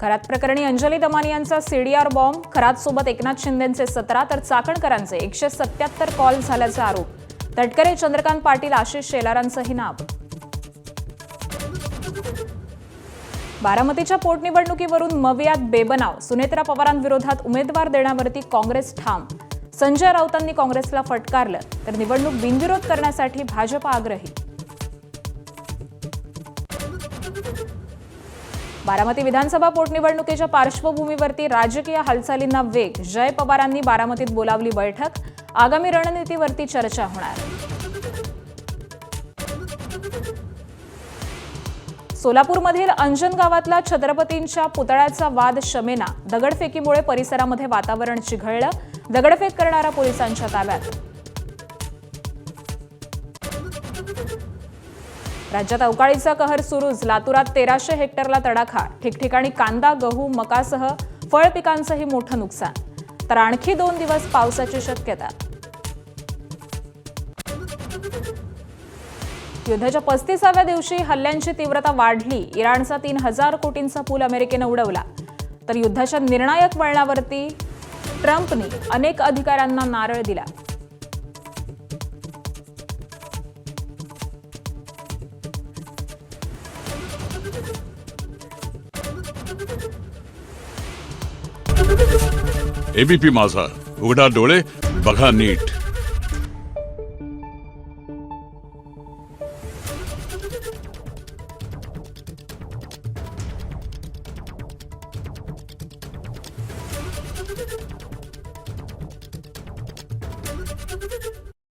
खरात प्रकरणी अंजली दमानी यांचा CDR bomb, Kharat सोबत एकनाथ शिंदेंचे 17 तर चाकणकरांचे 177 कॉल झाल्याचा आरोप. तटकरे, चंद्रकांत पाटील, आशिष शेलारांचंही नाव. बारामतीच्या पोटनिवडणुकीवरून मवियात बेबनाव, सुनेत्रा पवारांविरोधात उमेदवार देण्यावरती काँग्रेस ठाम. संजय राऊतांनी काँग्रेसला फटकारलं, तर निवडणूक बिनविरोध करण्यासाठी भाजप आग्रही. बारामती विधानसभा पोटनिवडणुकीच्या पार्श्वभूमीवरती राजकीय हालचालींना वेग. जय पवारांनी बारामतीत बोलावली बैठक, आगामी रणनीतीवरती चर्चा होणार. सोलापूरमधील अंजन गावातला छत्रपतींच्या पुतळ्याचा वाद शमेना, दगडफेकीमुळे परिसरामध्ये वातावरण चिघळलं, दगडफेक करणारा पोलिसांच्या ताब्यात. राज्यात अवकाळीचा कहर सुरूच, लातूरात 1300 हेक्टरला तडाखा, ठिकठिकाणी कांदा, गहू, मकासह फळ पिकांचंही मोठं नुकसान, तर आणखी 2 दिवस पावसाची शक्यता. युद्धाच्या 35व्या दिवशी हल्ल्यांची तीव्रता वाढली. इराणचा 3000 कोटींचा पूल अमेरिकेनं उडवला, तर युद्धाच्या निर्णायक वळणावरती ट्रम्पनी अनेक अधिकाऱ्यांना नारळ दिला. एबीपी माझा, उघडा डोळे बघा नीट.